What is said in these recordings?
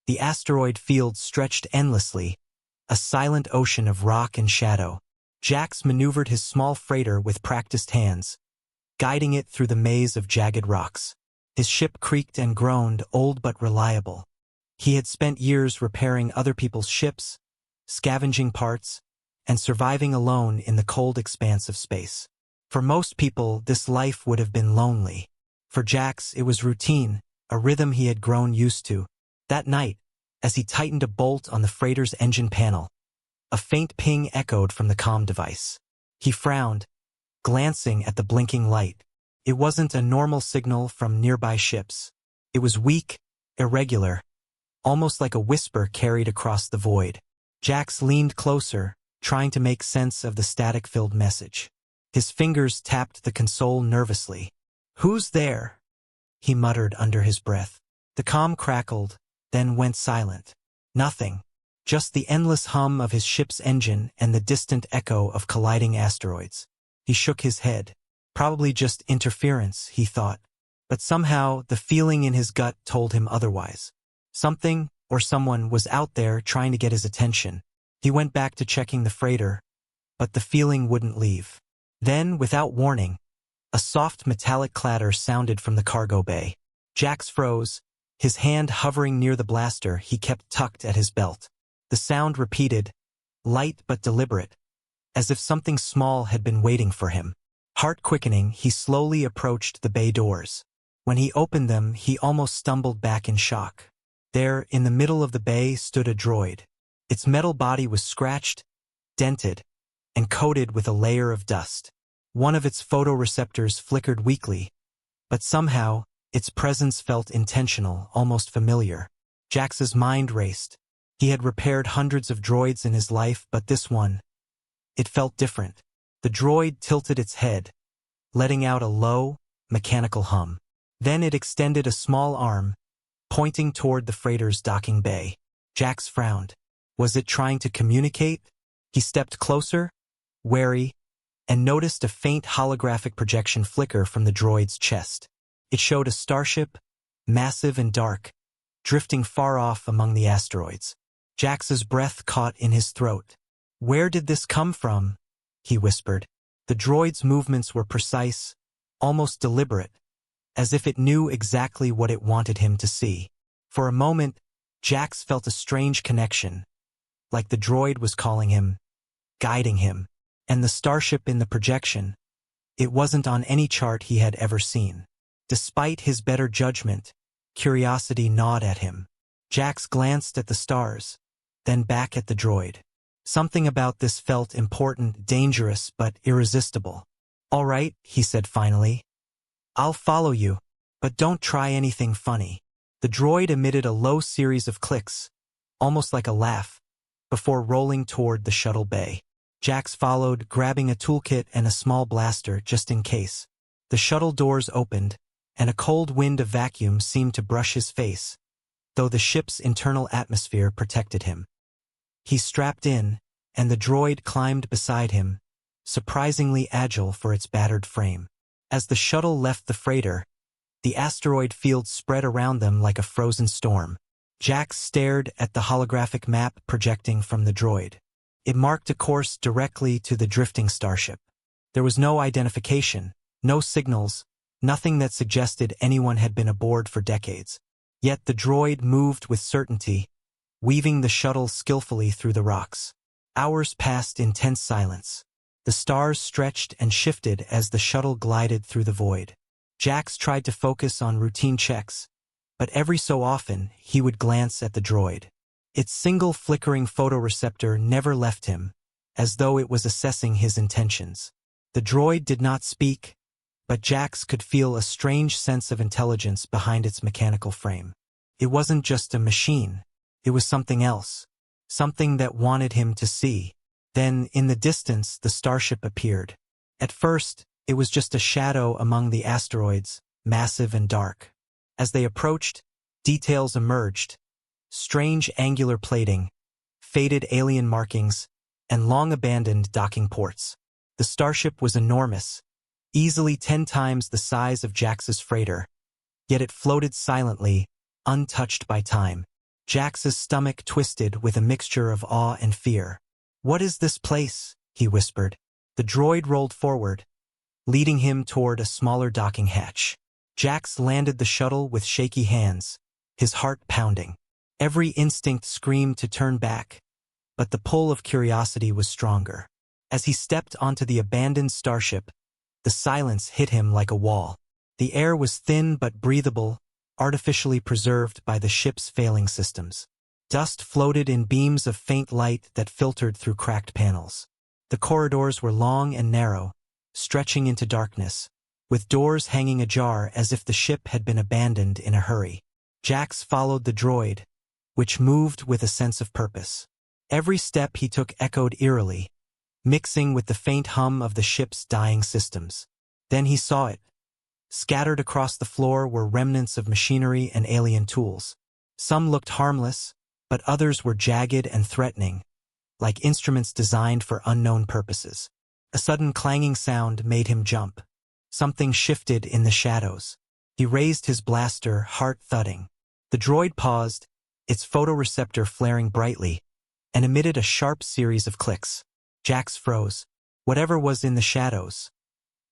The asteroid field stretched endlessly, a silent ocean of rock and shadow. Jax maneuvered his small freighter with practiced hands, guiding it through the maze of jagged rocks. His ship creaked and groaned, old but reliable. He had spent years repairing other people's ships, scavenging parts, and surviving alone in the cold expanse of space. For most people, this life would have been lonely. For Jax, it was routine, a rhythm he had grown used to. That night, as he tightened a bolt on the freighter's engine panel, a faint ping echoed from the comm device. He frowned, glancing at the blinking light. It wasn't a normal signal from nearby ships. It was weak, irregular, almost like a whisper carried across the void. Jax leaned closer, trying to make sense of the static-filled message. His fingers tapped the console nervously. "Who's there?" he muttered under his breath. The comm crackled, then went silent. Nothing. Just the endless hum of his ship's engine and the distant echo of colliding asteroids. He shook his head. Probably just interference, he thought. But somehow, the feeling in his gut told him otherwise. Something or someone was out there trying to get his attention. He went back to checking the freighter, but the feeling wouldn't leave. Then, without warning, a soft metallic clatter sounded from the cargo bay. Jax froze, his hand hovering near the blaster he kept tucked at his belt. The sound repeated, light but deliberate, as if something small had been waiting for him. Heart quickening, he slowly approached the bay doors. When he opened them, he almost stumbled back in shock. There, in the middle of the bay, stood a droid. Its metal body was scratched, dented, and coated with a layer of dust. One of its photoreceptors flickered weakly, but somehow, its presence felt intentional, almost familiar. Jax's mind raced. He had repaired hundreds of droids in his life, but this one, it felt different. The droid tilted its head, letting out a low, mechanical hum. Then it extended a small arm, pointing toward the freighter's docking bay. Jax frowned. Was it trying to communicate? He stepped closer, wary, and noticed a faint holographic projection flicker from the droid's chest. It showed a starship, massive and dark, drifting far off among the asteroids. Jax's breath caught in his throat. "Where did this come from?" he whispered. The droid's movements were precise, almost deliberate, as if it knew exactly what it wanted him to see. For a moment, Jax felt a strange connection, like the droid was calling him, guiding him. And the starship in the projection, it wasn't on any chart he had ever seen. Despite his better judgment, curiosity gnawed at him. Jax glanced at the stars, then back at the droid. Something about this felt important, dangerous, but irresistible. "All right," he said finally. "I'll follow you, but don't try anything funny." The droid emitted a low series of clicks, almost like a laugh, before rolling toward the shuttle bay. Jax followed, grabbing a toolkit and a small blaster just in case. The shuttle doors opened, and a cold wind of vacuum seemed to brush his face, though the ship's internal atmosphere protected him. He strapped in, and the droid climbed beside him, surprisingly agile for its battered frame. As the shuttle left the freighter, the asteroid field spread around them like a frozen storm. Jax stared at the holographic map projecting from the droid. It marked a course directly to the drifting starship. There was no identification, no signals, nothing that suggested anyone had been aboard for decades. Yet the droid moved with certainty, weaving the shuttle skillfully through the rocks. Hours passed in tense silence. The stars stretched and shifted as the shuttle glided through the void. Jax tried to focus on routine checks, but every so often he would glance at the droid. Its single flickering photoreceptor never left him, as though it was assessing his intentions. The droid did not speak, but Jax could feel a strange sense of intelligence behind its mechanical frame. It wasn't just a machine, it was something else, something that wanted him to see. Then, in the distance, the starship appeared. At first, it was just a shadow among the asteroids, massive and dark. As they approached, details emerged. Strange angular plating, faded alien markings, and long-abandoned docking ports. The starship was enormous, easily 10 times the size of Jax's freighter, yet it floated silently, untouched by time. Jax's stomach twisted with a mixture of awe and fear. "What is this place?" he whispered. The droid rolled forward, leading him toward a smaller docking hatch. Jax landed the shuttle with shaky hands, his heart pounding. Every instinct screamed to turn back, but the pull of curiosity was stronger. As he stepped onto the abandoned starship, the silence hit him like a wall. The air was thin but breathable, artificially preserved by the ship's failing systems. Dust floated in beams of faint light that filtered through cracked panels. The corridors were long and narrow, stretching into darkness, with doors hanging ajar as if the ship had been abandoned in a hurry. Jax followed the droid, which moved with a sense of purpose. Every step he took echoed eerily, mixing with the faint hum of the ship's dying systems. Then he saw it. Scattered across the floor were remnants of machinery and alien tools. Some looked harmless, but others were jagged and threatening, like instruments designed for unknown purposes. A sudden clanging sound made him jump. Something shifted in the shadows. He raised his blaster, heart thudding. The droid paused, its photoreceptor flaring brightly, and emitted a sharp series of clicks. Jax froze. Whatever was in the shadows.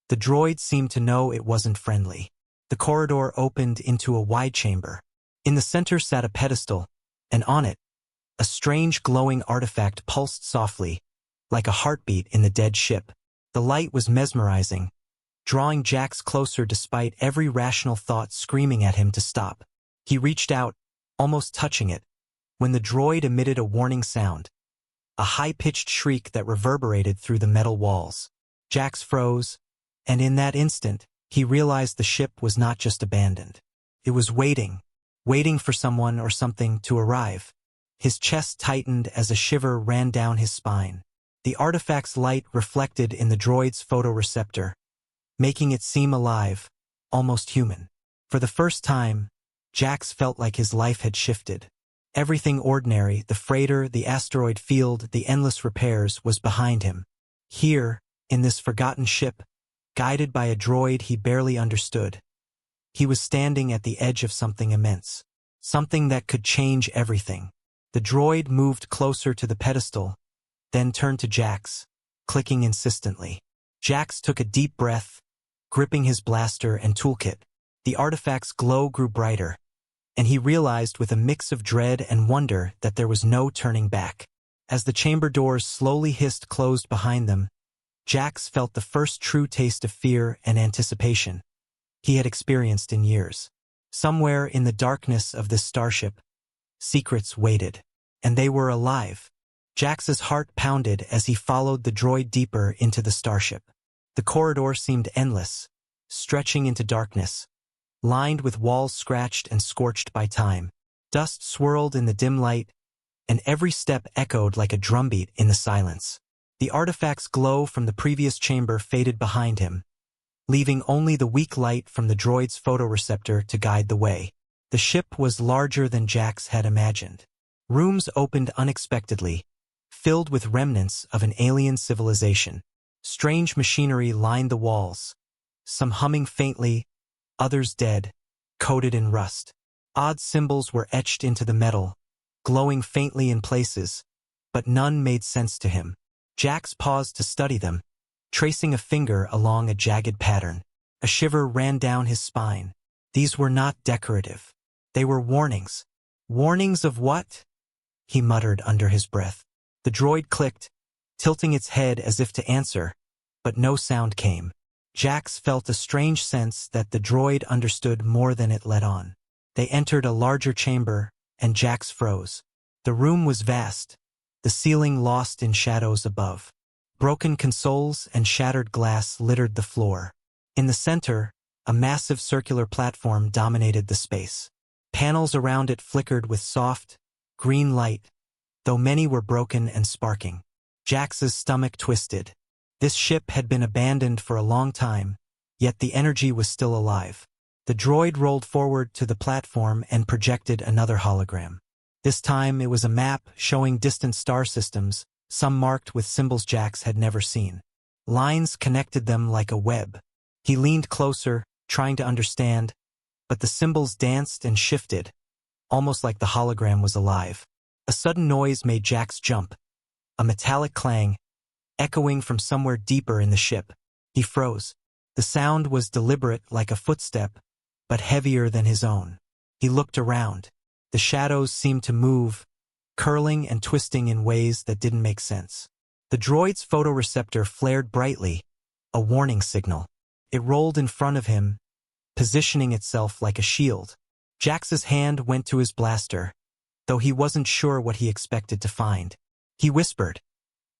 The droid seemed to know it wasn't friendly. The corridor opened into a wide chamber. In the center sat a pedestal, and on it, a strange glowing artifact pulsed softly, like a heartbeat in the dead ship. The light was mesmerizing, drawing Jax closer despite every rational thought screaming at him to stop. He reached out, almost touching it, when the droid emitted a warning sound, a high-pitched shriek that reverberated through the metal walls. Jax froze, and in that instant, he realized the ship was not just abandoned. It was waiting for someone or something to arrive. His chest tightened as a shiver ran down his spine. The artifact's light reflected in the droid's photoreceptor, making it seem alive, almost human. For the first time, Jax felt like his life had shifted. Everything ordinary, the freighter, the asteroid field, the endless repairs, was behind him. Here, in this forgotten ship, guided by a droid he barely understood, he was standing at the edge of something immense, something that could change everything. The droid moved closer to the pedestal, then turned to Jax, clicking insistently. Jax took a deep breath, gripping his blaster and toolkit. The artifact's glow grew brighter, and he realized with a mix of dread and wonder that there was no turning back. As the chamber doors slowly hissed closed behind them, Jax felt the first true taste of fear and anticipation he had experienced in years. Somewhere in the darkness of this starship, secrets waited, and they were alive. Jax's heart pounded as he followed the droid deeper into the starship. The corridor seemed endless, stretching into darkness, lined with walls scratched and scorched by time. Dust swirled in the dim light, and every step echoed like a drumbeat in the silence. The artifact's glow from the previous chamber faded behind him, leaving only the weak light from the droid's photoreceptor to guide the way. The ship was larger than Jax had imagined. Rooms opened unexpectedly, filled with remnants of an alien civilization. Strange machinery lined the walls, some humming faintly, others dead, coated in rust. Odd symbols were etched into the metal, glowing faintly in places, but none made sense to him. Jax paused to study them, tracing a finger along a jagged pattern. A shiver ran down his spine. These were not decorative. They were warnings. Warnings of what? He muttered under his breath. The droid clicked, tilting its head as if to answer, but no sound came. Jax felt a strange sense that the droid understood more than it let on. They entered a larger chamber, and Jax froze. The room was vast, the ceiling lost in shadows above. Broken consoles and shattered glass littered the floor. In the center, a massive circular platform dominated the space. Panels around it flickered with soft, green light, though many were broken and sparking. Jax's stomach twisted. This ship had been abandoned for a long time, yet the energy was still alive. The droid rolled forward to the platform and projected another hologram. This time it was a map showing distant star systems, some marked with symbols Jax had never seen. Lines connected them like a web. He leaned closer, trying to understand, but the symbols danced and shifted, almost like the hologram was alive. A sudden noise made Jax jump, a metallic clang, echoing from somewhere deeper in the ship. He froze. The sound was deliberate like a footstep, but heavier than his own. He looked around. The shadows seemed to move, curling and twisting in ways that didn't make sense. The droid's photoreceptor flared brightly, a warning signal. It rolled in front of him, positioning itself like a shield. Jax's hand went to his blaster, though he wasn't sure what he expected to find. He whispered,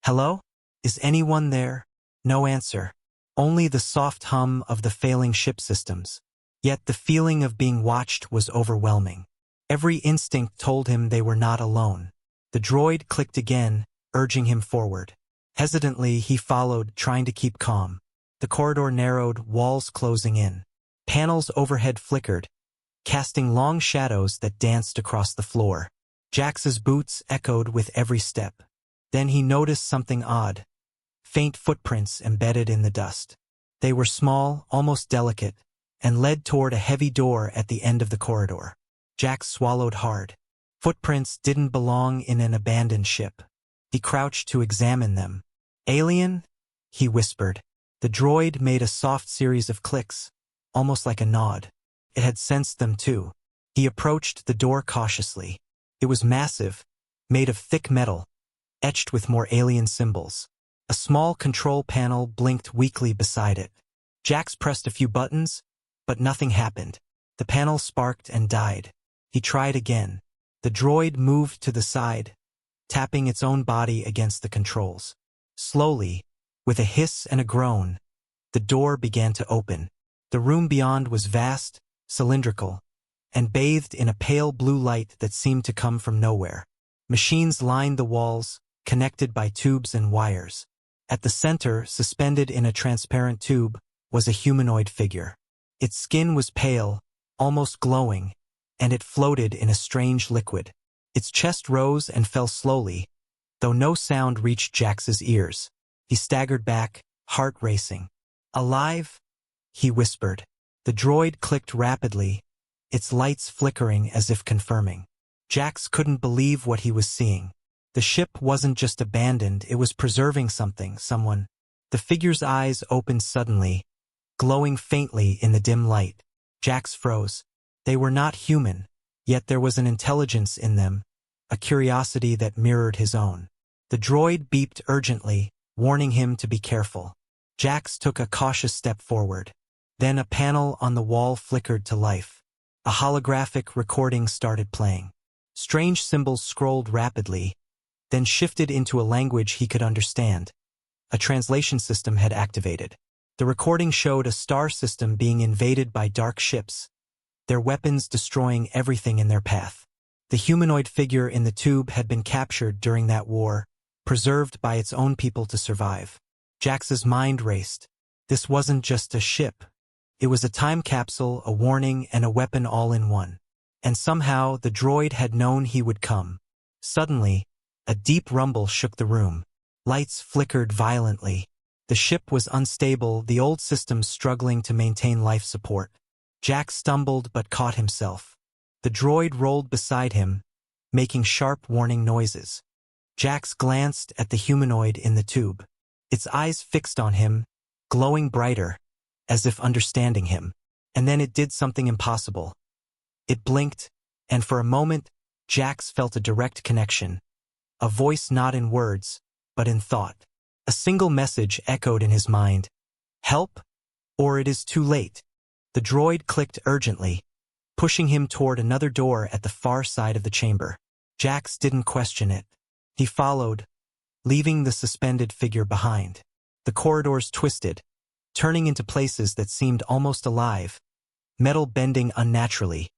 "Hello? Is anyone there?" No answer. Only the soft hum of the failing ship systems. Yet the feeling of being watched was overwhelming. Every instinct told him they were not alone. The droid clicked again, urging him forward. Hesitantly, he followed, trying to keep calm. The corridor narrowed, walls closing in. Panels overhead flickered, casting long shadows that danced across the floor. Jax's boots echoed with every step. Then he noticed something odd. Faint footprints embedded in the dust. They were small, almost delicate, and led toward a heavy door at the end of the corridor. Jax swallowed hard. Footprints didn't belong in an abandoned ship. He crouched to examine them. "Alien?" he whispered. The droid made a soft series of clicks, almost like a nod. It had sensed them too. He approached the door cautiously. It was massive, made of thick metal, etched with more alien symbols. A small control panel blinked weakly beside it. Jax pressed a few buttons, but nothing happened. The panel sparked and died. He tried again. The droid moved to the side, tapping its own body against the controls. Slowly, with a hiss and a groan, the door began to open. The room beyond was vast, cylindrical, and bathed in a pale blue light that seemed to come from nowhere. Machines lined the walls, connected by tubes and wires. At the center, suspended in a transparent tube, was a humanoid figure. Its skin was pale, almost glowing, and it floated in a strange liquid. Its chest rose and fell slowly, though no sound reached Jax's ears. He staggered back, heart racing. "Alive?" he whispered. The droid clicked rapidly, its lights flickering as if confirming. Jax couldn't believe what he was seeing. The ship wasn't just abandoned, it was preserving something, someone. The figure's eyes opened suddenly, glowing faintly in the dim light. Jax froze. They were not human, yet there was an intelligence in them, a curiosity that mirrored his own. The droid beeped urgently, warning him to be careful. Jax took a cautious step forward. Then a panel on the wall flickered to life. A holographic recording started playing. Strange symbols scrolled rapidly, then shifted into a language he could understand. A translation system had activated. The recording showed a star system being invaded by dark ships, their weapons destroying everything in their path. The humanoid figure in the tube had been captured during that war, preserved by its own people to survive. Jax's mind raced. This wasn't just a ship. It was a time capsule, a warning, and a weapon all in one. And somehow the droid had known he would come. Suddenly, a deep rumble shook the room. Lights flickered violently. The ship was unstable, the old systems struggling to maintain life support. Jax stumbled but caught himself. The droid rolled beside him, making sharp warning noises. Jax glanced at the humanoid in the tube. Its eyes fixed on him, glowing brighter, as if understanding him. And then it did something impossible. It blinked, and for a moment, Jax felt a direct connection. A voice not in words, but in thought. A single message echoed in his mind. "Help, or it is too late." The droid clicked urgently, pushing him toward another door at the far side of the chamber. Jax didn't question it. He followed, leaving the suspended figure behind. The corridors twisted, turning into places that seemed almost alive, metal bending unnaturally,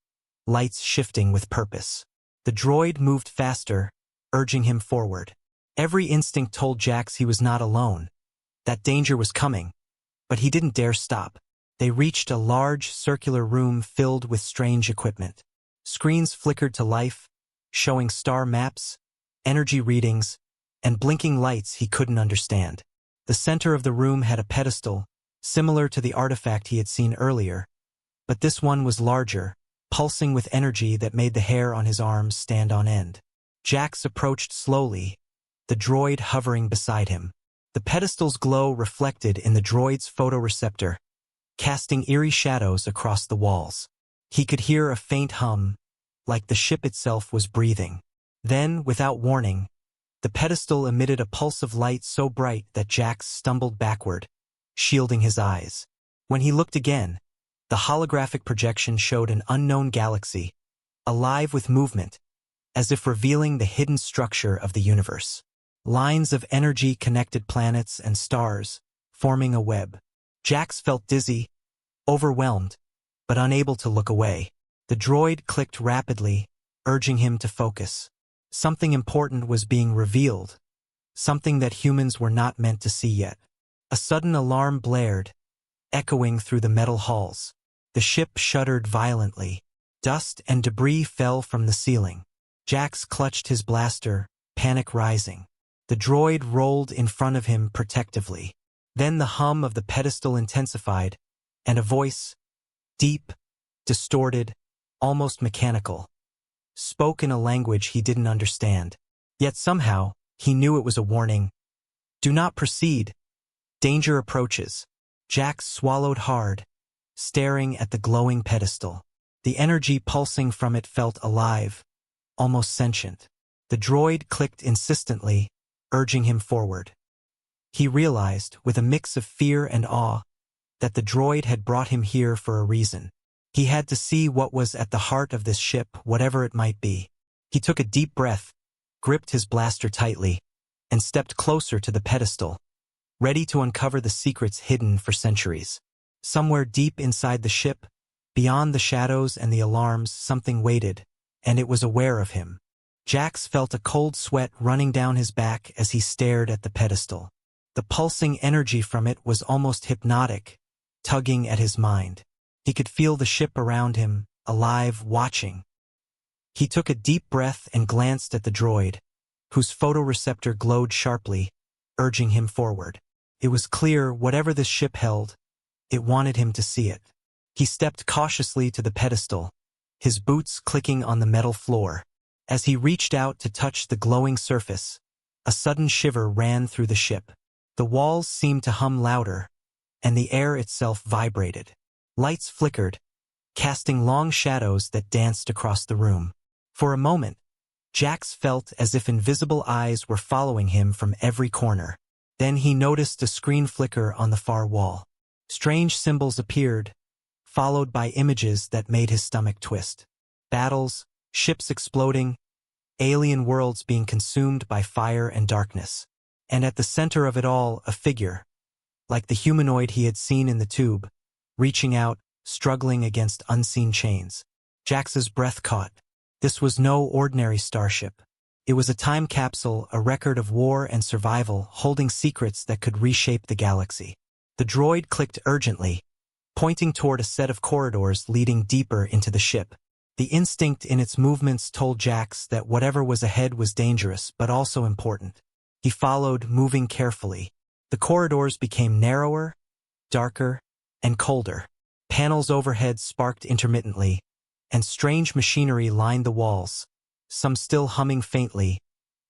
lights shifting with purpose. The droid moved faster, urging him forward. Every instinct told Jax he was not alone, that danger was coming, but he didn't dare stop. They reached a large, circular room filled with strange equipment. Screens flickered to life, showing star maps, energy readings, and blinking lights he couldn't understand. The center of the room had a pedestal, similar to the artifact he had seen earlier, but this one was larger, pulsing with energy that made the hair on his arms stand on end. Jax approached slowly, the droid hovering beside him. The pedestal's glow reflected in the droid's photoreceptor, casting eerie shadows across the walls. He could hear a faint hum, like the ship itself was breathing. Then, without warning, the pedestal emitted a pulse of light so bright that Jax stumbled backward, shielding his eyes. When he looked again, the holographic projection showed an unknown galaxy, alive with movement, as if revealing the hidden structure of the universe. Lines of energy connected planets and stars, forming a web. Jax felt dizzy, overwhelmed, but unable to look away. The droid clicked rapidly, urging him to focus. Something important was being revealed, something that humans were not meant to see yet. A sudden alarm blared, echoing through the metal halls. The ship shuddered violently. Dust and debris fell from the ceiling. Jax clutched his blaster, panic rising. The droid rolled in front of him protectively. Then the hum of the pedestal intensified, and a voice, deep, distorted, almost mechanical, spoke in a language he didn't understand. Yet somehow, he knew it was a warning. Do not proceed. Danger approaches. Jax swallowed hard, staring at the glowing pedestal. The energy pulsing from it felt alive, almost sentient. The droid clicked insistently, urging him forward. He realized, with a mix of fear and awe, that the droid had brought him here for a reason. He had to see what was at the heart of this ship, whatever it might be. He took a deep breath, gripped his blaster tightly, and stepped closer to the pedestal, ready to uncover the secrets hidden for centuries. Somewhere deep inside the ship, beyond the shadows and the alarms, something waited, and it was aware of him. Jax felt a cold sweat running down his back as he stared at the pedestal. The pulsing energy from it was almost hypnotic, tugging at his mind. He could feel the ship around him, alive, watching. He took a deep breath and glanced at the droid, whose photoreceptor glowed sharply, urging him forward. It was clear, whatever this ship held, it wanted him to see it. He stepped cautiously to the pedestal, his boots clicking on the metal floor. As he reached out to touch the glowing surface, a sudden shiver ran through the ship. The walls seemed to hum louder, and the air itself vibrated. Lights flickered, casting long shadows that danced across the room. For a moment, Jax felt as if invisible eyes were following him from every corner. Then he noticed a screen flicker on the far wall. Strange symbols appeared, followed by images that made his stomach twist. Battles, ships exploding, alien worlds being consumed by fire and darkness. And at the center of it all, a figure, like the humanoid he had seen in the tube, reaching out, struggling against unseen chains. Jax's breath caught. This was no ordinary starship. It was a time capsule, a record of war and survival, holding secrets that could reshape the galaxy. The droid clicked urgently, pointing toward a set of corridors leading deeper into the ship. The instinct in its movements told Jax that whatever was ahead was dangerous, but also important. He followed, moving carefully. The corridors became narrower, darker, and colder. Panels overhead sparked intermittently, and strange machinery lined the walls, some still humming faintly,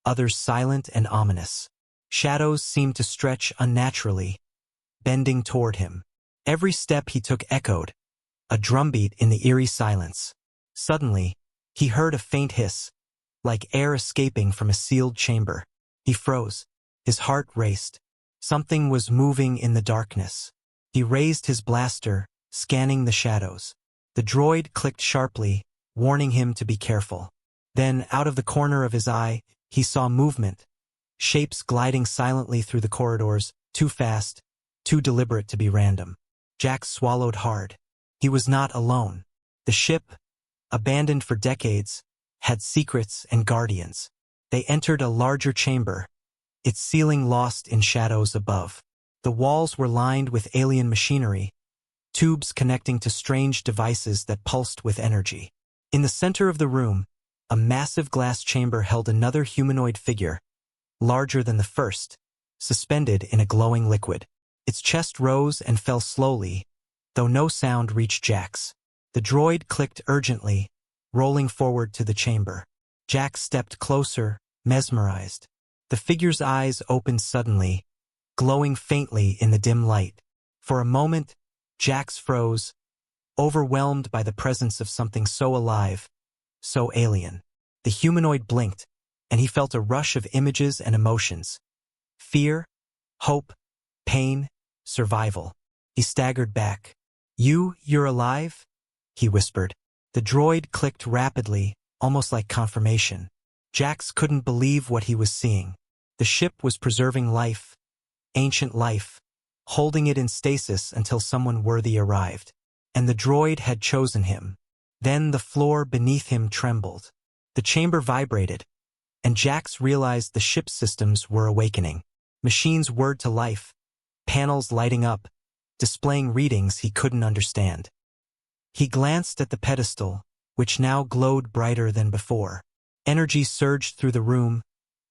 others silent and ominous. Shadows seemed to stretch unnaturally, bending toward him. Every step he took echoed, a drumbeat in the eerie silence. Suddenly, he heard a faint hiss, like air escaping from a sealed chamber. He froze. His heart raced. Something was moving in the darkness. He raised his blaster, scanning the shadows. The droid clicked sharply, warning him to be careful. Then, out of the corner of his eye, he saw movement. Shapes gliding silently through the corridors, too fast, too deliberate to be random. Jax swallowed hard. He was not alone. The ship, abandoned for decades, had secrets and guardians. They entered a larger chamber, its ceiling lost in shadows above. The walls were lined with alien machinery, tubes connecting to strange devices that pulsed with energy. In the center of the room, a massive glass chamber held another humanoid figure, larger than the first, suspended in a glowing liquid. Its chest rose and fell slowly, though no sound reached Jax. The droid clicked urgently, rolling forward to the chamber. Jax stepped closer, mesmerized. The figure's eyes opened suddenly, glowing faintly in the dim light. For a moment, Jax froze, overwhelmed by the presence of something so alive, so alien. The humanoid blinked, and he felt a rush of images and emotions. Fear, hope, pain, survival. He staggered back. You're alive?" he whispered. The droid clicked rapidly, almost like confirmation. Jax couldn't believe what he was seeing. The ship was preserving life, ancient life, holding it in stasis until someone worthy arrived. And the droid had chosen him. Then the floor beneath him trembled. The chamber vibrated, and Jax realized the ship's systems were awakening. Machines whirred to life, panels lighting up, displaying readings he couldn't understand. He glanced at the pedestal, which now glowed brighter than before. Energy surged through the room,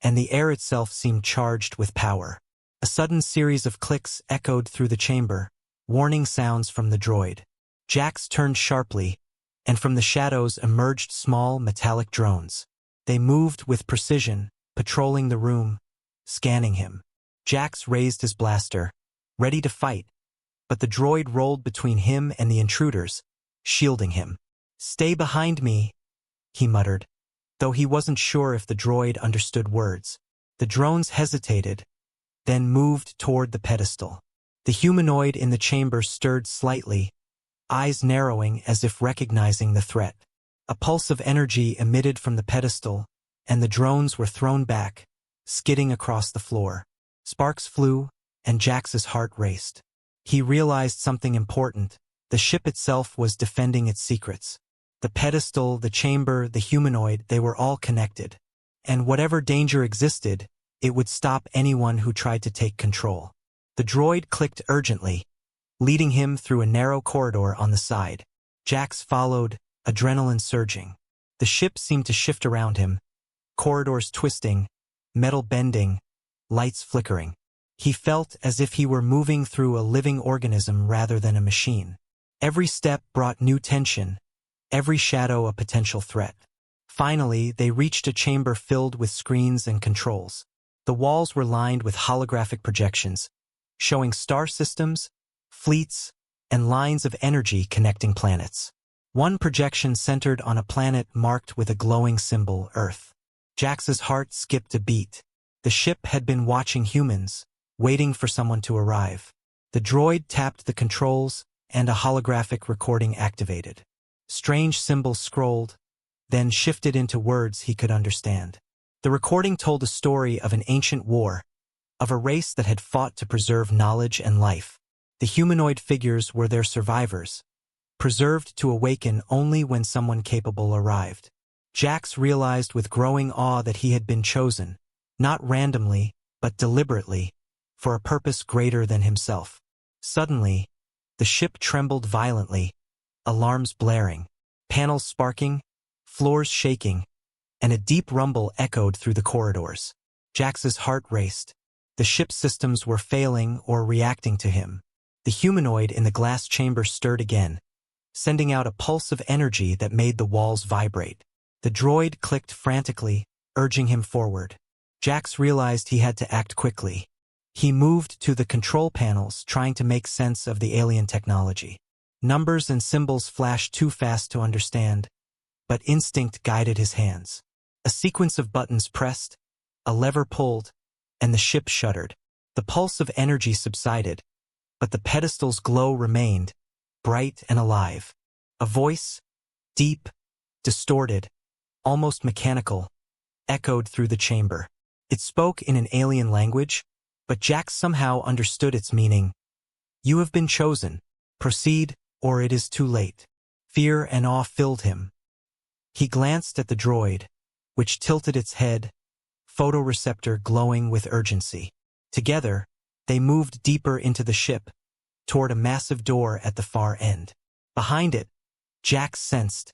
and the air itself seemed charged with power. A sudden series of clicks echoed through the chamber, warning sounds from the droid. Jax turned sharply, and from the shadows emerged small metallic drones. They moved with precision, patrolling the room, scanning him. Jax raised his blaster, ready to fight, but the droid rolled between him and the intruders, shielding him. "Stay behind me," he muttered, though he wasn't sure if the droid understood words. The drones hesitated, then moved toward the pedestal. The humanoid in the chamber stirred slightly, eyes narrowing as if recognizing the threat. A pulse of energy emitted from the pedestal, and the drones were thrown back, skidding across the floor. Sparks flew, and Jax's heart raced. He realized something important. The ship itself was defending its secrets. The pedestal, the chamber, the humanoid, they were all connected. And whatever danger existed, it would stop anyone who tried to take control. The droid clicked urgently, leading him through a narrow corridor on the side. Jax followed, adrenaline surging. The ship seemed to shift around him, corridors twisting, metal bending, lights flickering. He felt as if he were moving through a living organism rather than a machine. Every step brought new tension, every shadow a potential threat. Finally, they reached a chamber filled with screens and controls. The walls were lined with holographic projections, showing star systems, fleets, and lines of energy connecting planets. One projection centered on a planet marked with a glowing symbol, Earth. Jax's heart skipped a beat. The ship had been watching humans, waiting for someone to arrive. The droid tapped the controls, and a holographic recording activated. Strange symbols scrolled, then shifted into words he could understand. The recording told a story of an ancient war, of a race that had fought to preserve knowledge and life. The humanoid figures were their survivors, preserved to awaken only when someone capable arrived. Jax realized with growing awe that he had been chosen, not randomly, but deliberately, for a purpose greater than himself. Suddenly, the ship trembled violently, alarms blaring, panels sparking, floors shaking, and a deep rumble echoed through the corridors. Jax's heart raced. The ship's systems were failing or reacting to him. The humanoid in the glass chamber stirred again, sending out a pulse of energy that made the walls vibrate. The droid clicked frantically, urging him forward. Jax realized he had to act quickly. He moved to the control panels, trying to make sense of the alien technology. Numbers and symbols flashed too fast to understand, but instinct guided his hands. A sequence of buttons pressed, a lever pulled, and the ship shuddered. The pulse of energy subsided, but the pedestal's glow remained, bright and alive. A voice, deep, distorted, almost mechanical, echoed through the chamber. It spoke in an alien language, but Jax somehow understood its meaning. "You have been chosen. Proceed, or it is too late." Fear and awe filled him. He glanced at the droid, which tilted its head, photoreceptor glowing with urgency. Together, they moved deeper into the ship, toward a massive door at the far end. Behind it, Jax sensed,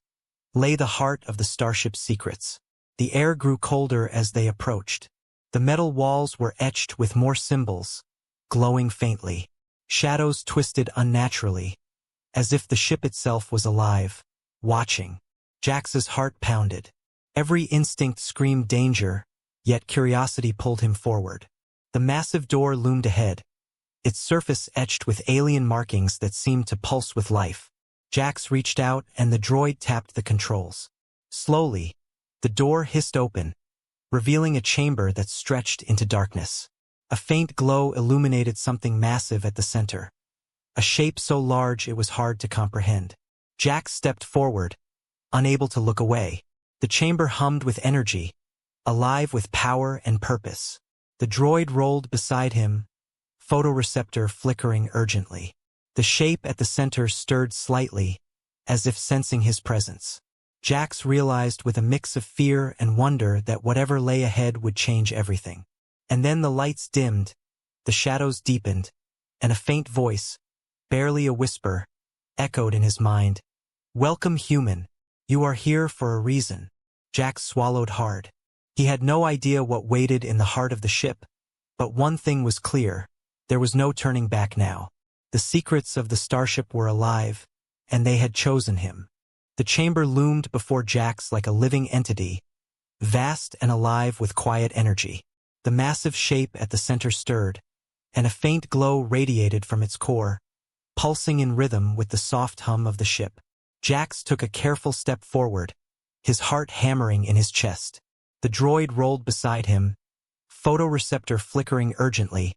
lay the heart of the Starship's secrets. The air grew colder as they approached. The metal walls were etched with more symbols, glowing faintly. Shadows twisted unnaturally, as if the ship itself was alive, watching. Jax's heart pounded. Every instinct screamed danger, yet curiosity pulled him forward. The massive door loomed ahead, its surface etched with alien markings that seemed to pulse with life. Jax reached out and the droid tapped the controls. Slowly, the door hissed open, revealing a chamber that stretched into darkness. A faint glow illuminated something massive at the center, a shape so large it was hard to comprehend. Jax stepped forward, unable to look away. The chamber hummed with energy, alive with power and purpose. The droid rolled beside him, photoreceptor flickering urgently. The shape at the center stirred slightly, as if sensing his presence. Jax realized with a mix of fear and wonder that whatever lay ahead would change everything. And then the lights dimmed, the shadows deepened, and a faint voice, barely a whisper, echoed in his mind. "Welcome, human. You are here for a reason." Jax swallowed hard. He had no idea what waited in the heart of the ship, but one thing was clear. There was no turning back now. The secrets of the Starship were alive, and they had chosen him. The chamber loomed before Jax like a living entity, vast and alive with quiet energy. The massive shape at the center stirred, and a faint glow radiated from its core, pulsing in rhythm with the soft hum of the ship. Jax took a careful step forward, his heart hammering in his chest. The droid rolled beside him, photoreceptor flickering urgently,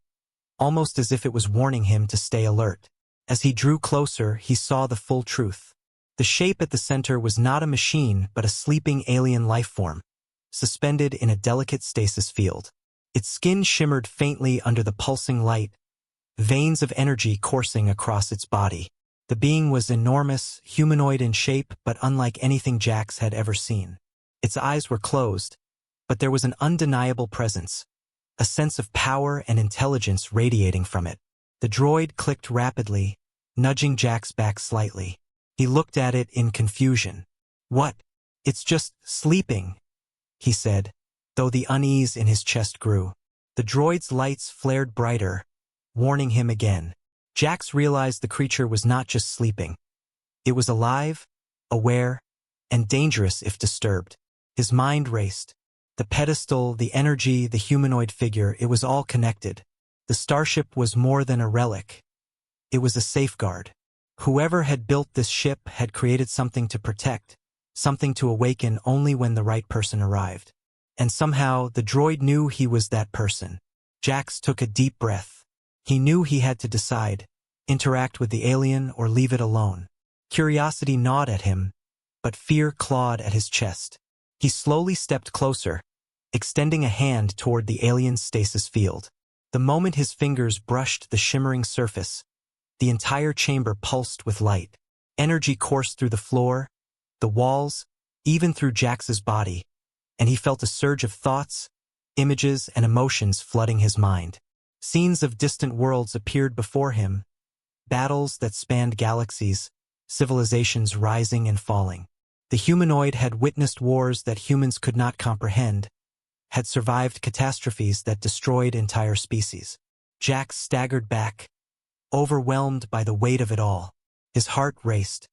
almost as if it was warning him to stay alert. As he drew closer, he saw the full truth. The shape at the center was not a machine but a sleeping alien lifeform, suspended in a delicate stasis field. Its skin shimmered faintly under the pulsing light, veins of energy coursing across its body. The being was enormous, humanoid in shape, but unlike anything Jax had ever seen. Its eyes were closed, but there was an undeniable presence, a sense of power and intelligence radiating from it. The droid clicked rapidly, nudging Jax back slightly. He looked at it in confusion. "What? It's just sleeping," he said, though the unease in his chest grew. The droid's lights flared brighter, warning him again. Jax realized the creature was not just sleeping. It was alive, aware, and dangerous if disturbed. His mind raced. The pedestal, the energy, the humanoid figure, it was all connected. The Starship was more than a relic. It was a safeguard. Whoever had built this ship had created something to protect, something to awaken only when the right person arrived. And somehow, the droid knew he was that person. Jax took a deep breath. He knew he had to decide, interact with the alien or leave it alone. Curiosity gnawed at him, but fear clawed at his chest. He slowly stepped closer, extending a hand toward the alien's stasis field. The moment his fingers brushed the shimmering surface, the entire chamber pulsed with light. Energy coursed through the floor, the walls, even through Jax's body, and he felt a surge of thoughts, images, and emotions flooding his mind. Scenes of distant worlds appeared before him, battles that spanned galaxies, civilizations rising and falling. The humanoid had witnessed wars that humans could not comprehend, had survived catastrophes that destroyed entire species. Jax staggered back, overwhelmed by the weight of it all. His heart raced.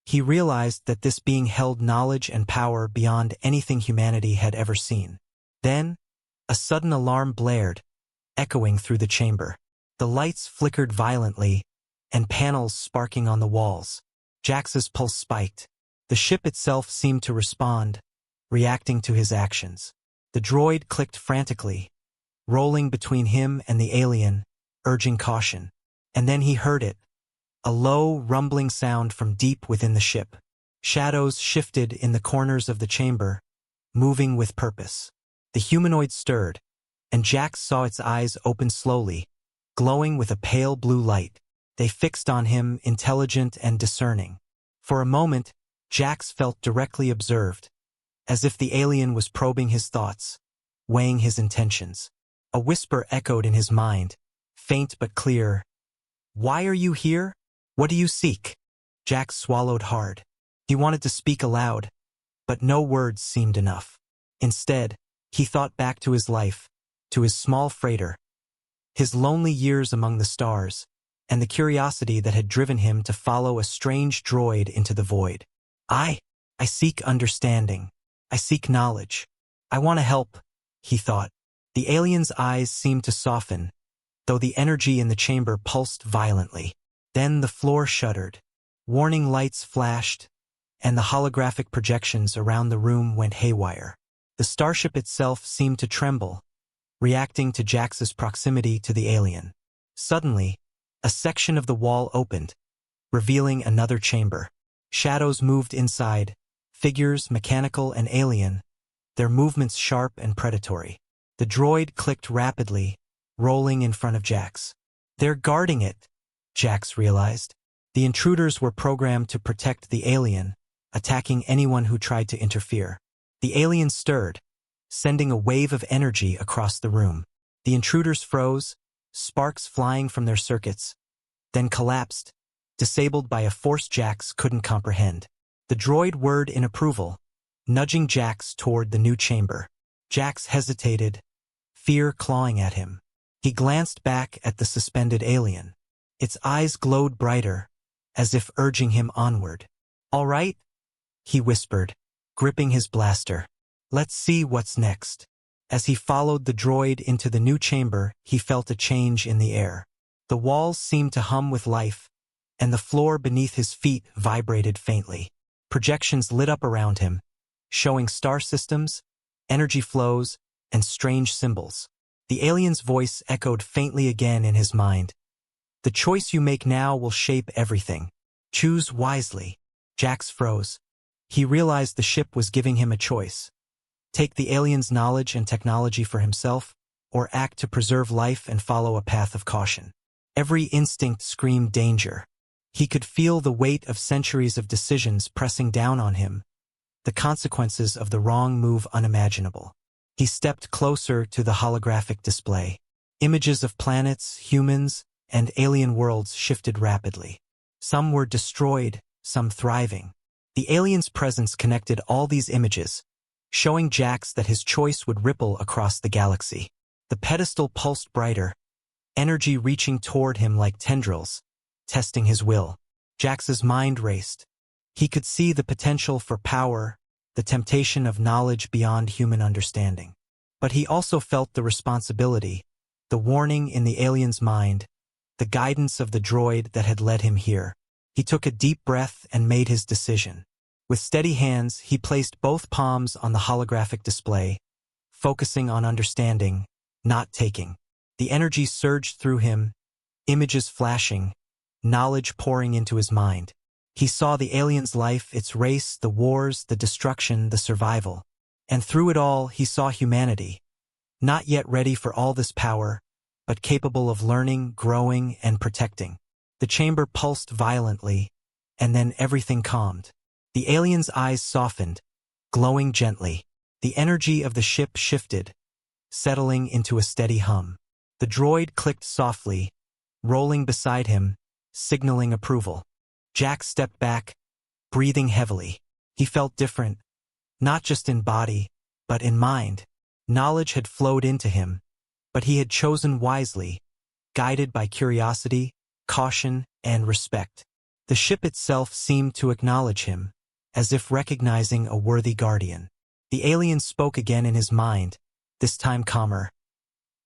He realized that this being held knowledge and power beyond anything humanity had ever seen. Then, a sudden alarm blared, echoing through the chamber. The lights flickered violently, and panels sparking on the walls. Jax's pulse spiked. The ship itself seemed to respond, reacting to his actions. The droid clicked frantically, rolling between him and the alien, urging caution. And then he heard it, a low, rumbling sound from deep within the ship. Shadows shifted in the corners of the chamber, moving with purpose. The humanoid stirred, and Jax saw its eyes open slowly, glowing with a pale blue light. They fixed on him, intelligent and discerning. For a moment, Jax felt directly observed, as if the alien was probing his thoughts, weighing his intentions. A whisper echoed in his mind, faint but clear. "Why are you here? What do you seek?" Jax swallowed hard. He wanted to speak aloud, but no words seemed enough. Instead, he thought back to his life, to his small freighter, his lonely years among the stars, and the curiosity that had driven him to follow a strange droid into the void. I seek understanding. I seek knowledge. I want to help, he thought. The alien's eyes seemed to soften, though the energy in the chamber pulsed violently. Then the floor shuddered. Warning lights flashed, and the holographic projections around the room went haywire. The starship itself seemed to tremble, reacting to Jax's proximity to the alien. Suddenly, a section of the wall opened, revealing another chamber. Shadows moved inside, figures mechanical and alien, their movements sharp and predatory. The droid clicked rapidly, rolling in front of Jax. They're guarding it, Jax realized. The intruders were programmed to protect the alien, attacking anyone who tried to interfere. The alien stirred, sending a wave of energy across the room. The intruders froze, sparks flying from their circuits, then collapsed, disabled by a force Jax couldn't comprehend. The droid whirred in approval, nudging Jax toward the new chamber. Jax hesitated, fear clawing at him. He glanced back at the suspended alien. Its eyes glowed brighter, as if urging him onward. "All right?" he whispered, gripping his blaster. "Let's see what's next." As he followed the droid into the new chamber, he felt a change in the air. The walls seemed to hum with life, and the floor beneath his feet vibrated faintly. Projections lit up around him, showing star systems, energy flows, and strange symbols. The alien's voice echoed faintly again in his mind. "The choice you make now will shape everything. Choose wisely." Jax froze. He realized the ship was giving him a choice. Take the alien's knowledge and technology for himself, or act to preserve life and follow a path of caution. Every instinct screamed danger. He could feel the weight of centuries of decisions pressing down on him, the consequences of the wrong move unimaginable. He stepped closer to the holographic display. Images of planets, humans, and alien worlds shifted rapidly. Some were destroyed, some thriving. The alien's presence connected all these images, showing Jax that his choice would ripple across the galaxy. The pedestal pulsed brighter, energy reaching toward him like tendrils, testing his will. Jax's mind raced. He could see the potential for power, the temptation of knowledge beyond human understanding. But he also felt the responsibility, the warning in the alien's mind, the guidance of the droid that had led him here. He took a deep breath and made his decision. With steady hands, he placed both palms on the holographic display, focusing on understanding, not taking. The energy surged through him, images flashing, knowledge pouring into his mind. He saw the alien's life, its race, the wars, the destruction, the survival. And through it all, he saw humanity, not yet ready for all this power, but capable of learning, growing, and protecting. The chamber pulsed violently, and then everything calmed. The alien's eyes softened, glowing gently. The energy of the ship shifted, settling into a steady hum. The droid clicked softly, rolling beside him, signaling approval. Jax stepped back, breathing heavily. He felt different, not just in body, but in mind. Knowledge had flowed into him, but he had chosen wisely, guided by curiosity, caution, and respect. The ship itself seemed to acknowledge him, as if recognizing a worthy guardian. The alien spoke again in his mind, this time calmer.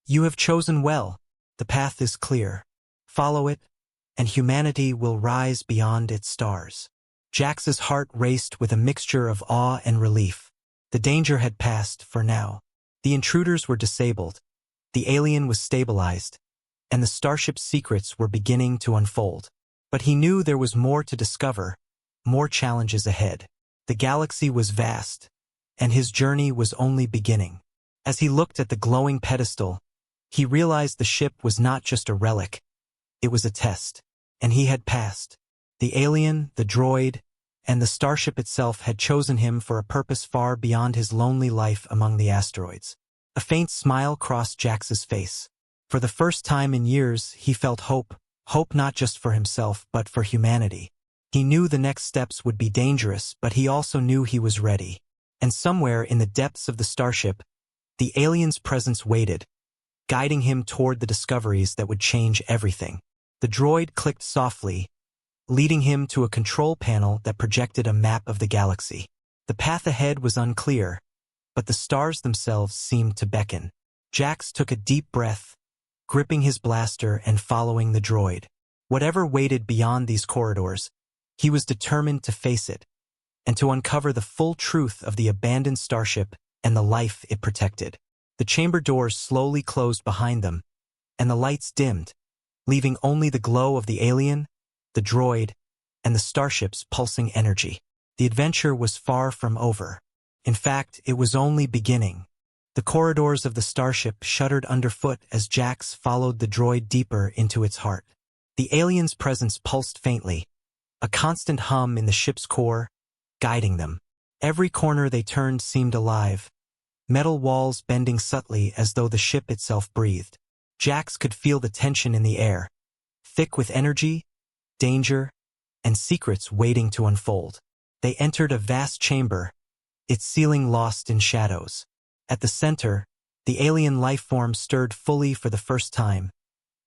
"You have chosen well. The path is clear. Follow it, and humanity will rise beyond its stars." Jax's heart raced with a mixture of awe and relief. The danger had passed for now. The intruders were disabled, the alien was stabilized, and the starship's secrets were beginning to unfold. But he knew there was more to discover, more challenges ahead. The galaxy was vast, and his journey was only beginning. As he looked at the glowing pedestal, he realized the ship was not just a relic, it was a test, and he had passed. The alien, the droid, and the starship itself had chosen him for a purpose far beyond his lonely life among the asteroids. A faint smile crossed Jax's face. For the first time in years, he felt hope not just for himself, but for humanity. He knew the next steps would be dangerous, but he also knew he was ready. And somewhere in the depths of the starship, the alien's presence waited, guiding him toward the discoveries that would change everything. The droid clicked softly, leading him to a control panel that projected a map of the galaxy. The path ahead was unclear, but the stars themselves seemed to beckon. Jax took a deep breath, gripping his blaster and following the droid. Whatever waited beyond these corridors, he was determined to face it, and to uncover the full truth of the abandoned starship and the life it protected. The chamber doors slowly closed behind them, and the lights dimmed, leaving only the glow of the alien, the droid, and the starship's pulsing energy. The adventure was far from over. In fact, it was only beginning. The corridors of the starship shuddered underfoot as Jax followed the droid deeper into its heart. The alien's presence pulsed faintly, a constant hum in the ship's core, guiding them. Every corner they turned seemed alive, metal walls bending subtly as though the ship itself breathed. Jax could feel the tension in the air, thick with energy, danger, and secrets waiting to unfold. They entered a vast chamber, its ceiling lost in shadows. At the center, the alien life form stirred fully for the first time,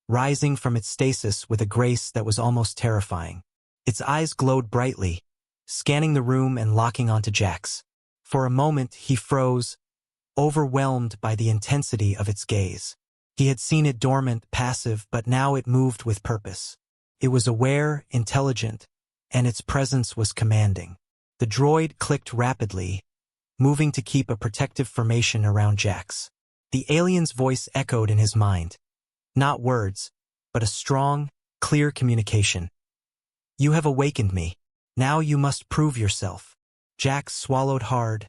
rising from its stasis with a grace that was almost terrifying. Its eyes glowed brightly, scanning the room and locking onto Jax. For a moment, he froze, overwhelmed by the intensity of its gaze. He had seen it dormant, passive, but now it moved with purpose. It was aware, intelligent, and its presence was commanding. The droid clicked rapidly, moving to keep a protective formation around Jax. The alien's voice echoed in his mind. Not words, but a strong, clear communication. "You have awakened me. Now you must prove yourself." Jax swallowed hard,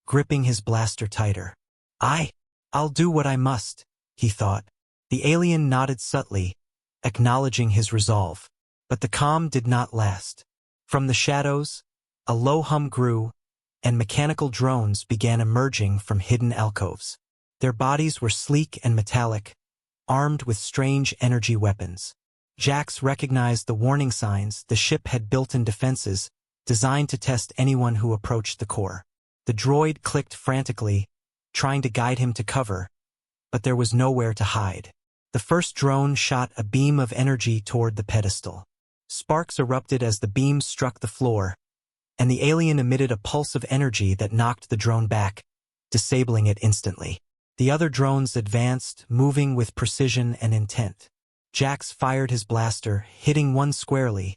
gripping his blaster tighter. I'll do what I must," he thought. The alien nodded subtly, acknowledging his resolve. But the calm did not last. From the shadows, a low hum grew, and mechanical drones began emerging from hidden alcoves. Their bodies were sleek and metallic, armed with strange energy weapons. Jax recognized the warning signs. The ship had built-in defenses, designed to test anyone who approached the core. The droid clicked frantically, trying to guide him to cover, but there was nowhere to hide. The first drone shot a beam of energy toward the pedestal. Sparks erupted as the beam struck the floor, and the alien emitted a pulse of energy that knocked the drone back, disabling it instantly. The other drones advanced, moving with precision and intent. Jax fired his blaster, hitting one squarely,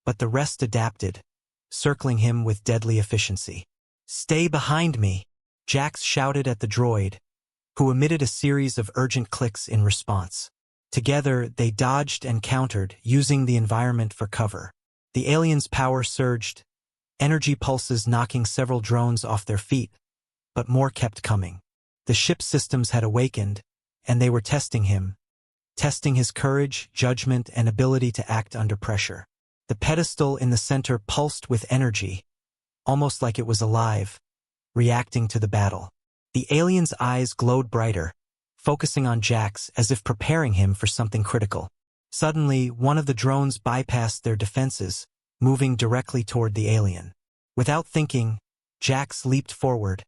but the rest adapted, circling him with deadly efficiency. "Stay behind me," Jax shouted at the droid, who emitted a series of urgent clicks in response. Together, they dodged and countered, using the environment for cover. The alien's power surged, energy pulses knocking several drones off their feet, but more kept coming. The ship's systems had awakened, and they were testing him, testing his courage, judgment, and ability to act under pressure. The pedestal in the center pulsed with energy, almost like it was alive, reacting to the battle. The alien's eyes glowed brighter, focusing on Jax as if preparing him for something critical. Suddenly, one of the drones bypassed their defenses, moving directly toward the alien. Without thinking, Jax leaped forward,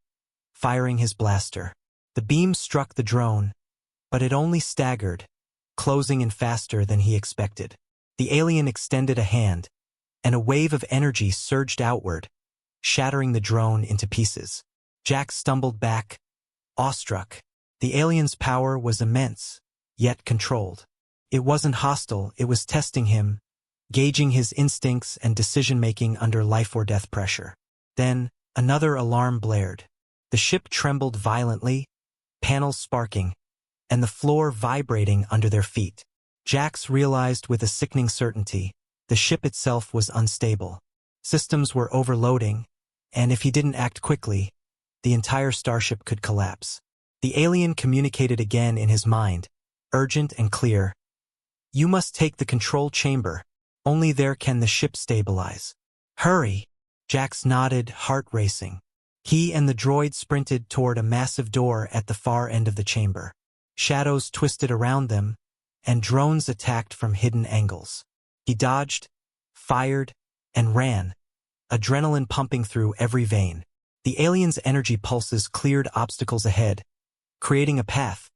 firing his blaster. The beam struck the drone, but it only staggered, closing in faster than he expected. The alien extended a hand, and a wave of energy surged outward, shattering the drone into pieces. Jax stumbled back, awestruck. The alien's power was immense, yet controlled. It wasn't hostile, it was testing him, gauging his instincts and decision-making under life-or-death pressure. Then, another alarm blared. The ship trembled violently, panels sparking, and the floor vibrating under their feet. Jax realized with a sickening certainty, the ship itself was unstable. Systems were overloading, and if he didn't act quickly, the entire starship could collapse. The alien communicated again in his mind, urgent and clear. "You must take the control chamber. Only there can the ship stabilize. Hurry!" Jax nodded, heart racing. He and the droid sprinted toward a massive door at the far end of the chamber. Shadows twisted around them, and drones attacked from hidden angles. He dodged, fired, and ran, adrenaline pumping through every vein. The alien's energy pulses cleared obstacles ahead, creating a path,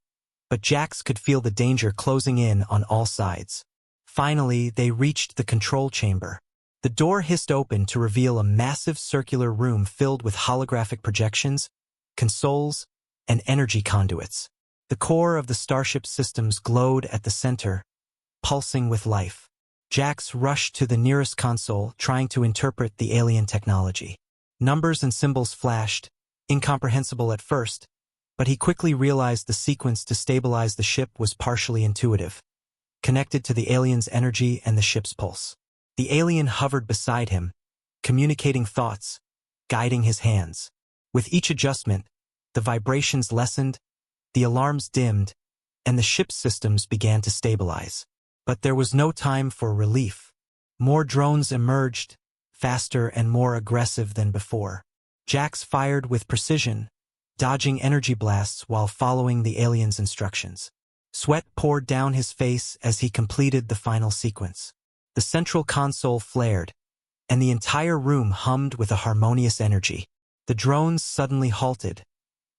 but Jax could feel the danger closing in on all sides. Finally, they reached the control chamber. The door hissed open to reveal a massive circular room filled with holographic projections, consoles, and energy conduits. The core of the Starship systems glowed at the center, pulsing with life. Jax rushed to the nearest console, trying to interpret the alien technology. Numbers and symbols flashed, incomprehensible at first, but he quickly realized the sequence to stabilize the ship was partially intuitive, connected to the alien's energy and the ship's pulse. The alien hovered beside him, communicating thoughts, guiding his hands. With each adjustment, the vibrations lessened, the alarms dimmed, and the ship's systems began to stabilize. But there was no time for relief. More drones emerged, faster and more aggressive than before. Jax fired with precision, dodging energy blasts while following the alien's instructions. Sweat poured down his face as he completed the final sequence. The central console flared, and the entire room hummed with a harmonious energy. The drones suddenly halted,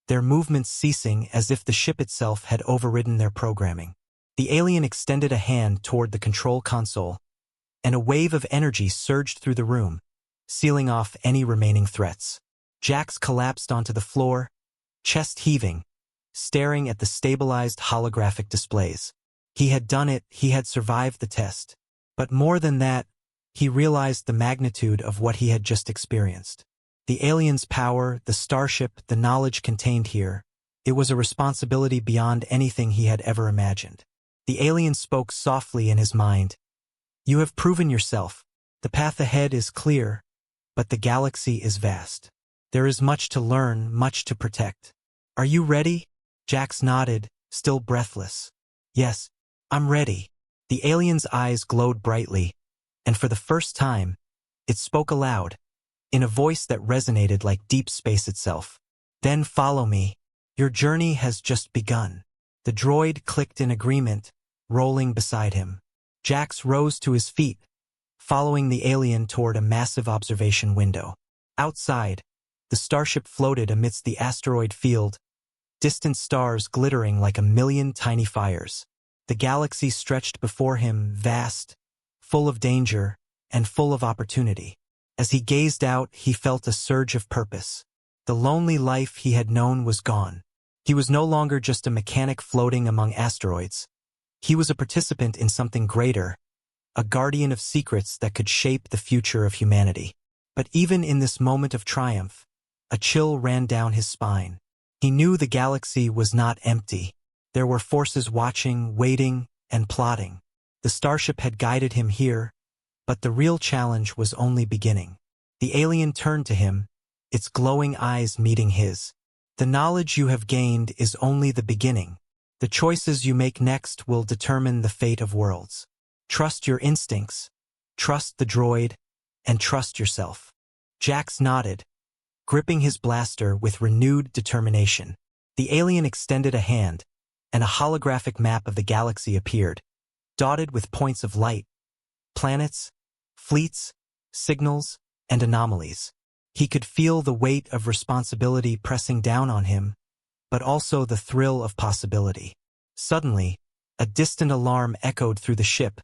their movements ceasing as if the ship itself had overridden their programming. The alien extended a hand toward the control console, and a wave of energy surged through the room, sealing off any remaining threats. Jax collapsed onto the floor, chest heaving, staring at the stabilized holographic displays. He had done it, he had survived the test. But more than that, he realized the magnitude of what he had just experienced. The alien's power, the Starship, the knowledge contained here, it was a responsibility beyond anything he had ever imagined. The alien spoke softly in his mind. You have proven yourself. The path ahead is clear, but the galaxy is vast. There is much to learn, much to protect. Are you ready? Jax nodded, still breathless. Yes, I'm ready. The alien's eyes glowed brightly, and for the first time, it spoke aloud, in a voice that resonated like deep space itself. Then follow me. Your journey has just begun. The droid clicked in agreement, rolling beside him. Jax rose to his feet, following the alien toward a massive observation window. Outside, the Starship floated amidst the asteroid field, distant stars glittering like a million tiny fires. The galaxy stretched before him, vast, full of danger, and full of opportunity. As he gazed out, he felt a surge of purpose. The lonely life he had known was gone. He was no longer just a mechanic floating among asteroids. He was a participant in something greater, a guardian of secrets that could shape the future of humanity. But even in this moment of triumph, a chill ran down his spine. He knew the galaxy was not empty. There were forces watching, waiting, and plotting. The Starship had guided him here, but the real challenge was only beginning. The alien turned to him, its glowing eyes meeting his. The knowledge you have gained is only the beginning. The choices you make next will determine the fate of worlds. Trust your instincts, trust the droid, and trust yourself. Jax nodded, gripping his blaster with renewed determination. The alien extended a hand, and a holographic map of the galaxy appeared, dotted with points of light, planets, fleets, signals, and anomalies. He could feel the weight of responsibility pressing down on him, but also the thrill of possibility. Suddenly, a distant alarm echoed through the ship,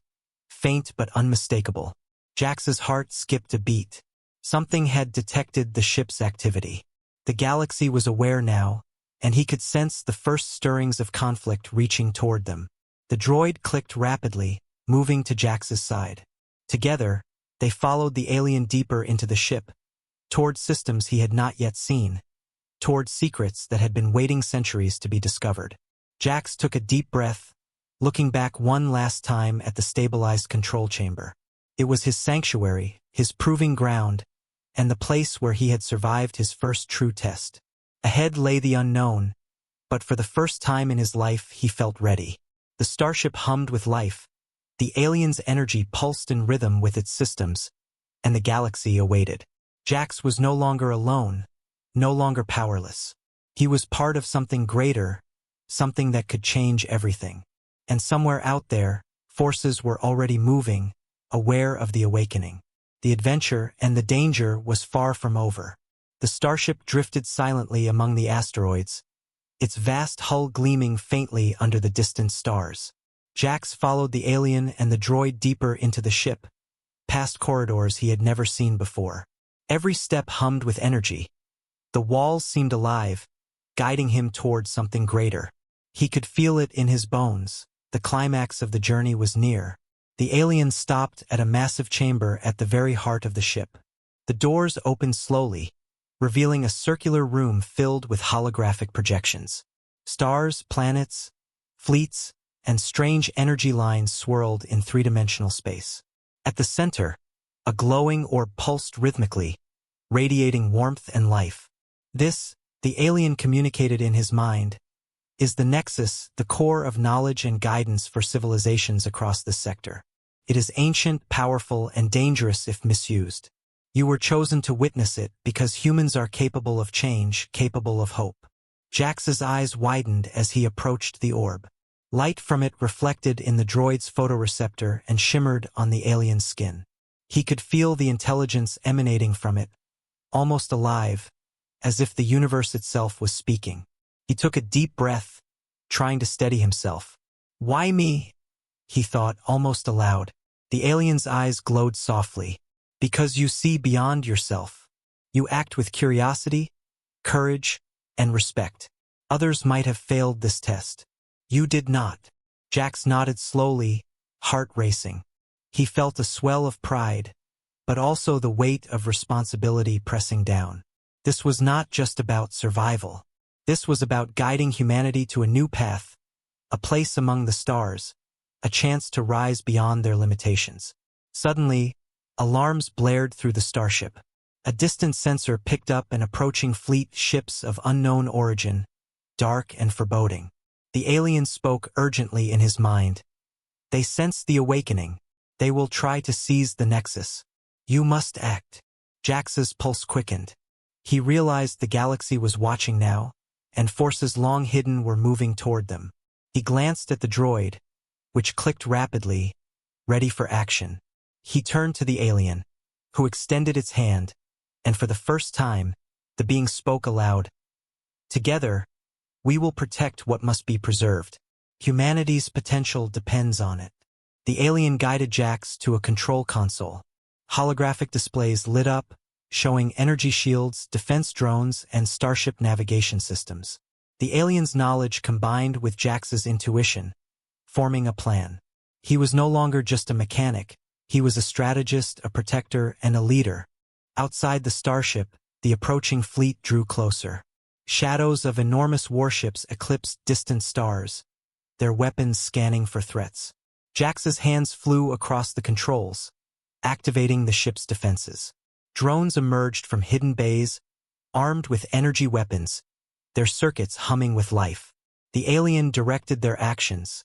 faint but unmistakable. Jax's heart skipped a beat. Something had detected the ship's activity. The galaxy was aware now, and he could sense the first stirrings of conflict reaching toward them. The droid clicked rapidly, moving to Jax's side. Together, they followed the alien deeper into the ship, toward systems he had not yet seen, toward secrets that had been waiting centuries to be discovered. Jax took a deep breath, looking back one last time at the stabilized control chamber. It was his sanctuary, his proving ground, and the place where he had survived his first true test. Ahead lay the unknown, but for the first time in his life he felt ready. The Starship hummed with life, the alien's energy pulsed in rhythm with its systems, and the galaxy awaited. Jax was no longer alone, no longer powerless. He was part of something greater, something that could change everything. And somewhere out there, forces were already moving, aware of the awakening. The adventure and the danger was far from over. The Starship drifted silently among the asteroids, its vast hull gleaming faintly under the distant stars. Jax followed the alien and the droid deeper into the ship, past corridors he had never seen before. Every step hummed with energy. The walls seemed alive, guiding him toward something greater. He could feel it in his bones. The climax of the journey was near. The alien stopped at a massive chamber at the very heart of the ship. The doors opened slowly, revealing a circular room filled with holographic projections. Stars, planets, fleets, and strange energy lines swirled in three-dimensional space. At the center, a glowing orb pulsed rhythmically, radiating warmth and life. This, the alien communicated in his mind, is the Nexus, the core of knowledge and guidance for civilizations across this sector. It is ancient, powerful, and dangerous if misused. You were chosen to witness it because humans are capable of change, capable of hope. Jax's eyes widened as he approached the orb. Light from it reflected in the droid's photoreceptor and shimmered on the alien's skin. He could feel the intelligence emanating from it, almost alive, as if the universe itself was speaking. He took a deep breath, trying to steady himself. "Why me?" he thought, almost aloud. The alien's eyes glowed softly. "Because you see beyond yourself. You act with curiosity, courage, and respect. Others might have failed this test. You did not." Jax nodded slowly, heart racing. He felt a swell of pride, but also the weight of responsibility pressing down. This was not just about survival. This was about guiding humanity to a new path, a place among the stars, a chance to rise beyond their limitations. Suddenly, alarms blared through the starship. A distant sensor picked up an approaching fleet, ships of unknown origin, dark and foreboding. The alien spoke urgently in his mind. "They sense the awakening. They will try to seize the Nexus. You must act." Jax's pulse quickened. He realized the galaxy was watching now, and forces long hidden were moving toward them. He glanced at the droid, which clicked rapidly, ready for action. He turned to the alien, who extended its hand, and for the first time, the being spoke aloud. "Together, we will protect what must be preserved. Humanity's potential depends on it." The alien guided Jax to a control console. Holographic displays lit up, showing energy shields, defense drones, and Starship navigation systems. The alien's knowledge combined with Jax's intuition, forming a plan. He was no longer just a mechanic. He was a strategist, a protector, and a leader. Outside the starship, the approaching fleet drew closer. Shadows of enormous warships eclipsed distant stars, their weapons scanning for threats. Jax's hands flew across the controls, activating the ship's defenses. Drones emerged from hidden bays, armed with energy weapons, their circuits humming with life. The alien directed their actions,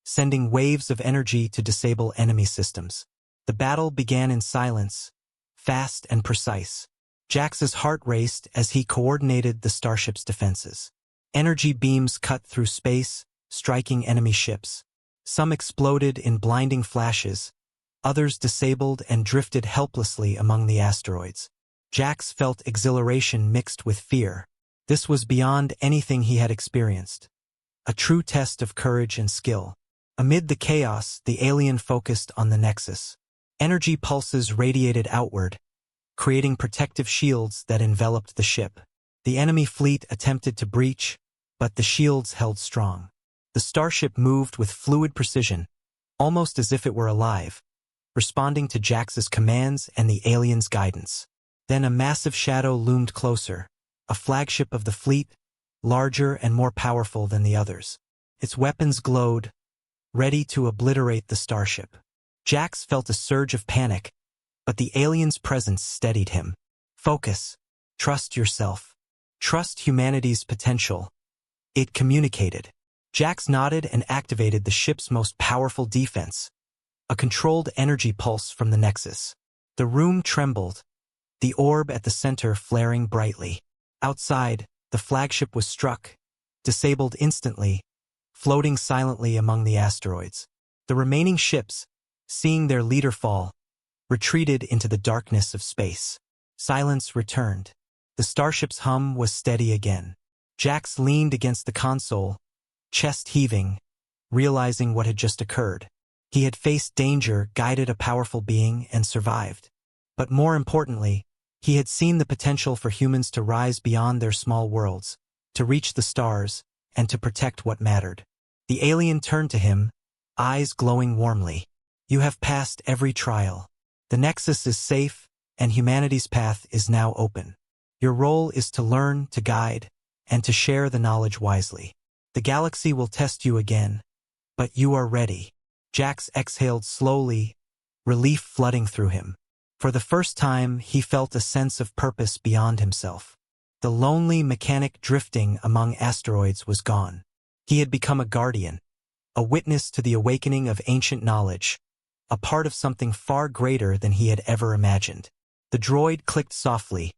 sending waves of energy to disable enemy systems. The battle began in silence, fast and precise. Jax's heart raced as he coordinated the starship's defenses. Energy beams cut through space, striking enemy ships. Some exploded in blinding flashes, others disabled and drifted helplessly among the asteroids. Jax felt exhilaration mixed with fear. This was beyond anything he had experienced. A true test of courage and skill. Amid the chaos, the alien focused on the Nexus. Energy pulses radiated outward, creating protective shields that enveloped the ship. The enemy fleet attempted to breach, but the shields held strong. The starship moved with fluid precision, almost as if it were alive, responding to Jax's commands and the alien's guidance. Then a massive shadow loomed closer, a flagship of the fleet, larger and more powerful than the others. Its weapons glowed, ready to obliterate the starship. Jax felt a surge of panic, but the alien's presence steadied him. "Focus. Trust yourself. Trust humanity's potential," it communicated. Jax nodded and activated the ship's most powerful defense, a controlled energy pulse from the Nexus. The room trembled, the orb at the center flaring brightly. Outside, the flagship was struck, disabled instantly, floating silently among the asteroids. The remaining ships, seeing their leader fall, retreated into the darkness of space. Silence returned. The starship's hum was steady again. Jax leaned against the console, chest heaving, realizing what had just occurred. He had faced danger, guided a powerful being, and survived. But more importantly, he had seen the potential for humans to rise beyond their small worlds, to reach the stars, and to protect what mattered. The alien turned to him, eyes glowing warmly. "You have passed every trial. The Nexus is safe, and humanity's path is now open. Your role is to learn, to guide, and to share the knowledge wisely. The galaxy will test you again, but you are ready." Jax exhaled slowly, relief flooding through him. For the first time, he felt a sense of purpose beyond himself. The lonely mechanic drifting among asteroids was gone. He had become a guardian, a witness to the awakening of ancient knowledge, a part of something far greater than he had ever imagined. The droid clicked softly,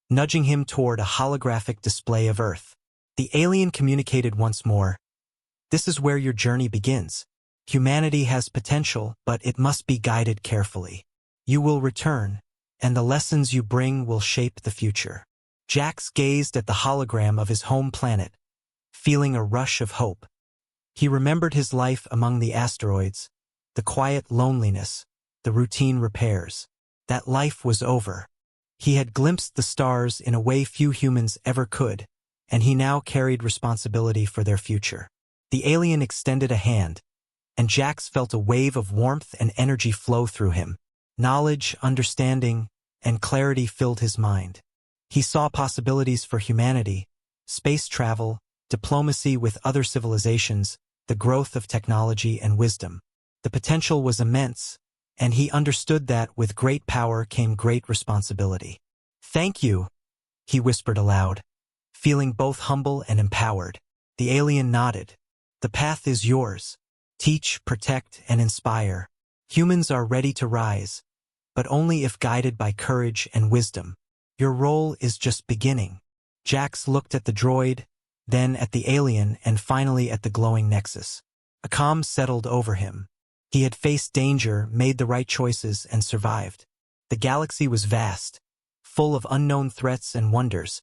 nudging him toward a holographic display of Earth. The alien communicated once more. "This is where your journey begins. Humanity has potential, but it must be guided carefully. You will return, and the lessons you bring will shape the future." Jax gazed at the hologram of his home planet, feeling a rush of hope. He remembered his life among the asteroids, the quiet loneliness, the routine repairs. That life was over. He had glimpsed the stars in a way few humans ever could, and he now carried responsibility for their future. The alien extended a hand, and Jax felt a wave of warmth and energy flow through him. Knowledge, understanding, and clarity filled his mind. He saw possibilities for humanity, space travel, diplomacy with other civilizations, the growth of technology and wisdom. The potential was immense, and he understood that with great power came great responsibility. "Thank you," he whispered aloud, feeling both humble and empowered. The alien nodded. "The path is yours. Teach, protect, and inspire. Humans are ready to rise, but only if guided by courage and wisdom. Your role is just beginning." Jax looked at the droid, then at the alien, and finally at the glowing Nexus. A calm settled over him. He had faced danger, made the right choices, and survived. The galaxy was vast, full of unknown threats and wonders,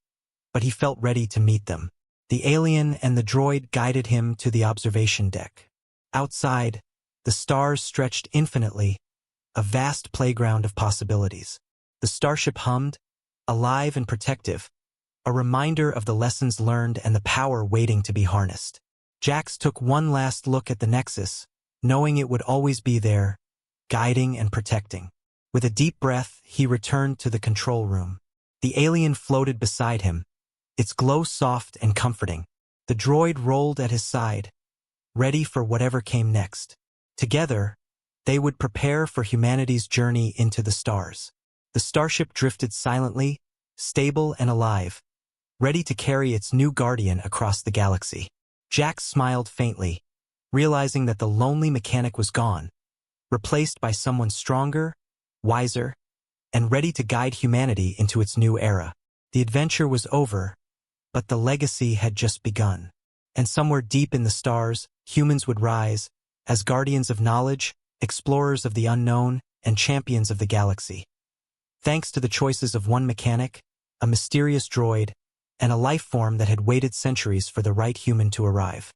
but he felt ready to meet them. The alien and the droid guided him to the observation deck. Outside, the stars stretched infinitely, a vast playground of possibilities. The starship hummed, alive and protective, a reminder of the lessons learned and the power waiting to be harnessed. Jax took one last look at the Nexus, knowing it would always be there, guiding and protecting. With a deep breath, he returned to the control room. The alien floated beside him, its glow soft and comforting. The droid rolled at his side, ready for whatever came next. Together, they would prepare for humanity's journey into the stars. The starship drifted silently, stable and alive, ready to carry its new guardian across the galaxy. Jax smiled faintly, realizing that the lonely mechanic was gone, replaced by someone stronger, wiser, and ready to guide humanity into its new era. The adventure was over, but the legacy had just begun. And somewhere deep in the stars, humans would rise, as guardians of knowledge, explorers of the unknown, and champions of the galaxy. Thanks to the choices of one mechanic, a mysterious droid, and a life form that had waited centuries for the right human to arrive.